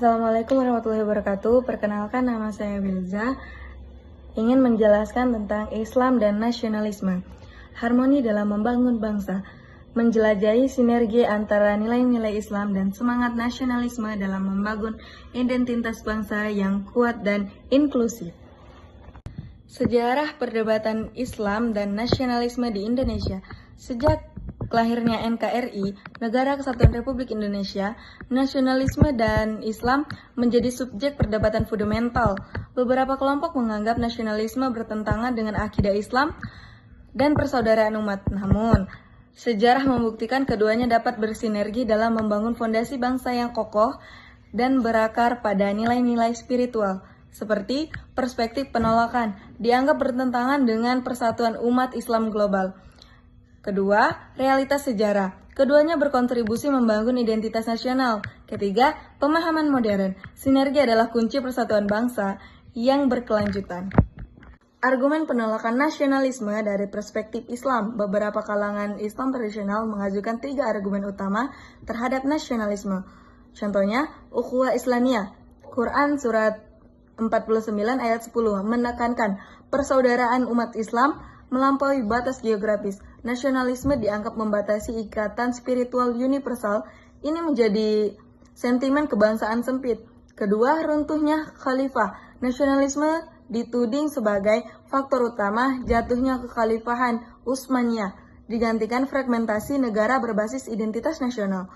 Assalamualaikum warahmatullahi wabarakatuh. Perkenalkan, nama saya Wilza. Ingin menjelaskan tentang Islam dan nasionalisme. Harmoni dalam membangun bangsa. Menjelajahi sinergi antara nilai-nilai Islam dan semangat nasionalisme dalam membangun identitas bangsa yang kuat dan inklusif. Sejarah perdebatan Islam dan nasionalisme di Indonesia. Sejak lahirnya NKRI, Negara Kesatuan Republik Indonesia, nasionalisme dan Islam menjadi subjek perdebatan fundamental. Beberapa kelompok menganggap nasionalisme bertentangan dengan akidah Islam dan persaudaraan umat. Namun, sejarah membuktikan keduanya dapat bersinergi dalam membangun fondasi bangsa yang kokoh dan berakar pada nilai-nilai spiritual, seperti perspektif penolakan, dianggap bertentangan dengan persatuan umat Islam global. Kedua, realitas sejarah. Keduanya berkontribusi membangun identitas nasional. Ketiga, pemahaman modern. Sinergi adalah kunci persatuan bangsa yang berkelanjutan. Argumen penolakan nasionalisme dari perspektif Islam. Beberapa kalangan Islam tradisional mengajukan 3 argumen utama terhadap nasionalisme. Contohnya, ukhuwah Islamiyah. Quran surat 49 ayat 10 menekankan persaudaraan umat Islam melampaui batas geografis. Nasionalisme dianggap membatasi ikatan spiritual universal. Ini menjadi sentimen kebangsaan sempit. Kedua, runtuhnya khalifah. Nasionalisme dituding sebagai faktor utama jatuhnya kekhalifahan Utsmaniyah, digantikan fragmentasi negara berbasis identitas nasional.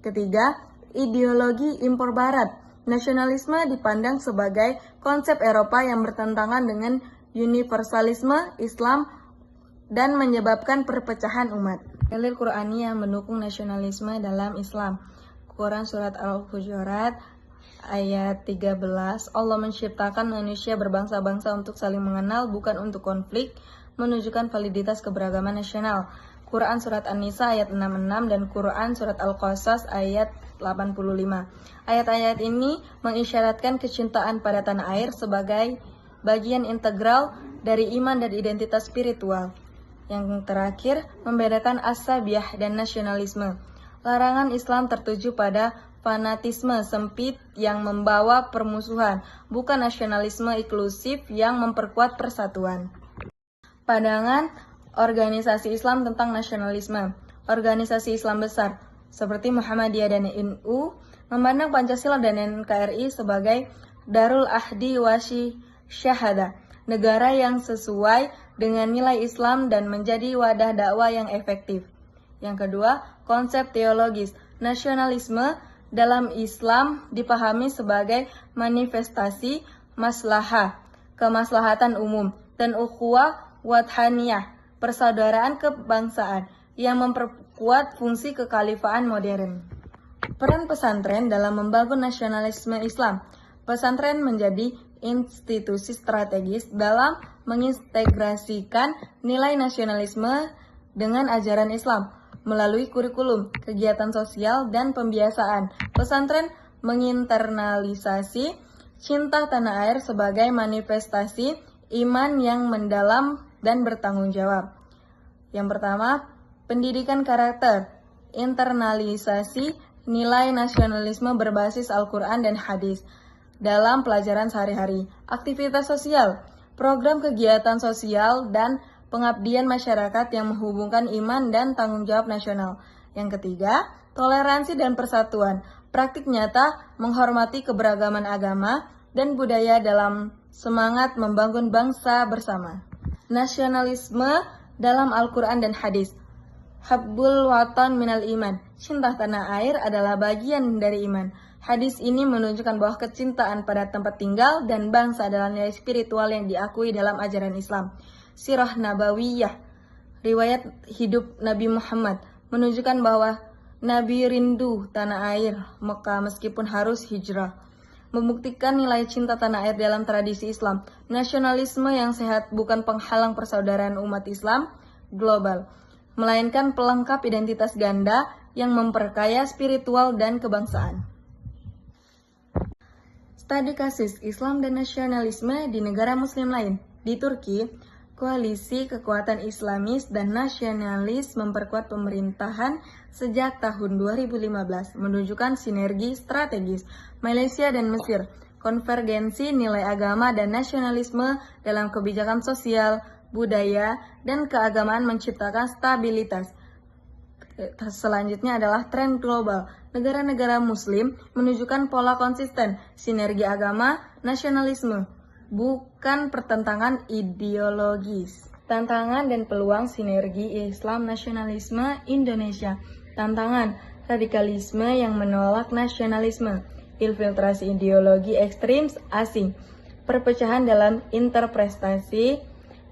Ketiga, ideologi impor barat. Nasionalisme dipandang sebagai konsep Eropa yang bertentangan dengan universalisme Islam dan menyebabkan perpecahan umat. Dalil Qur'ani yang mendukung nasionalisme dalam Islam. Quran surat Al-Hujurat ayat 13, Allah menciptakan manusia berbangsa-bangsa untuk saling mengenal, bukan untuk konflik, menunjukkan validitas keberagaman nasional. Quran surat An-Nisa ayat 66 dan Quran surat Al-Qasas ayat 85. Ayat-ayat ini mengisyaratkan kecintaan pada tanah air sebagai bagian integral dari iman dan identitas spiritual. Yang terakhir, membedakan asabiah dan nasionalisme. Larangan Islam tertuju pada fanatisme sempit yang membawa permusuhan, bukan nasionalisme inklusif yang memperkuat persatuan. Pandangan organisasi Islam tentang nasionalisme. Organisasi Islam besar, seperti Muhammadiyah dan NU, memandang Pancasila dan NKRI sebagai Darul Ahdi wa Syahada, negara yang sesuai dengan nilai Islam dan menjadi wadah dakwah yang efektif. Yang kedua, konsep teologis. Nasionalisme dalam Islam dipahami sebagai manifestasi maslahah, kemaslahatan umum, dan ukhuwah wathaniyah, persaudaraan kebangsaan, yang memperkuat fungsi kekhalifahan modern. Peran pesantren dalam membangun nasionalisme Islam. Pesantren menjadi institusi strategis dalam mengintegrasikan nilai nasionalisme dengan ajaran Islam melalui kurikulum, kegiatan sosial, dan pembiasaan. Pesantren menginternalisasi cinta tanah air sebagai manifestasi iman yang mendalam dan bertanggung jawab. Yang pertama, pendidikan karakter, internalisasi nilai nasionalisme berbasis Al-Quran dan hadis dalam pelajaran sehari-hari. Aktivitas sosial, program kegiatan sosial dan pengabdian masyarakat yang menghubungkan iman dan tanggung jawab nasional. Yang ketiga, toleransi dan persatuan, praktik nyata menghormati keberagaman agama dan budaya dalam semangat membangun bangsa bersama. Nasionalisme dalam Al-Quran dan hadis. Hubbul watan minal iman, cinta tanah air adalah bagian dari iman. Hadis ini menunjukkan bahwa kecintaan pada tempat tinggal dan bangsa adalah nilai spiritual yang diakui dalam ajaran Islam. Sirah Nabawiyah, riwayat hidup Nabi Muhammad, menunjukkan bahwa Nabi rindu tanah air Mekah meskipun harus hijrah. Membuktikan nilai cinta tanah air dalam tradisi Islam. Nasionalisme yang sehat bukan penghalang persaudaraan umat Islam global, melainkan pelengkap identitas ganda yang memperkaya spiritual dan kebangsaan. Studi kasus Islam dan nasionalisme di negara muslim lain. Di Turki, Koalisi kekuatan Islamis dan nasionalis memperkuat pemerintahan sejak tahun 2015, menunjukkan sinergi strategis Malaysia dan Mesir, konvergensi nilai agama dan nasionalisme dalam kebijakan sosial, budaya, dan keagamaan menciptakan stabilitas. Selanjutnya adalah tren global. Negara-negara muslim menunjukkan pola konsisten, sinergi agama, nasionalisme, bukan pertentangan ideologis. Tantangan dan peluang sinergi Islam nasionalisme Indonesia. Tantangan, radikalisme yang menolak nasionalisme, infiltrasi ideologi ekstrim asing, perpecahan dalam interpretasi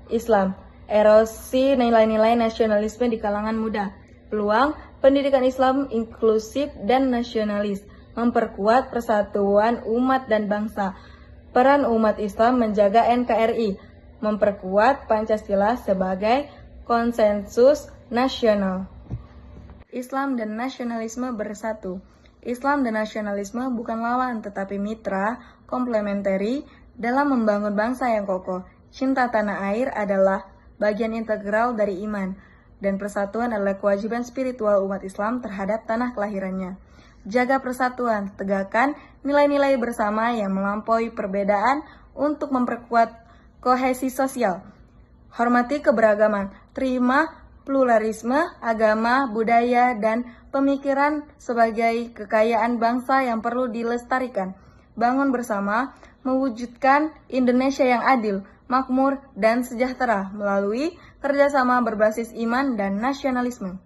Islam, erosi nilai-nilai nasionalisme di kalangan muda. Peluang, pendidikan Islam inklusif dan nasionalis, memperkuat persatuan umat dan bangsa. Peran umat Islam menjaga NKRI, memperkuat Pancasila sebagai konsensus nasional. Islam dan nasionalisme bersatu. Islam dan nasionalisme bukan lawan tetapi mitra, komplementari dalam membangun bangsa yang kokoh. Cinta tanah air adalah bagian integral dari iman, dan persatuan adalah kewajiban spiritual umat Islam terhadap tanah kelahirannya. Jaga persatuan, tegakkan nilai-nilai bersama yang melampaui perbedaan untuk memperkuat kohesi sosial. Hormati keberagaman, terima pluralisme, agama, budaya, dan pemikiran sebagai kekayaan bangsa yang perlu dilestarikan. Bangun bersama, mewujudkan Indonesia yang adil, makmur, dan sejahtera melalui kerjasama berbasis iman dan nasionalisme.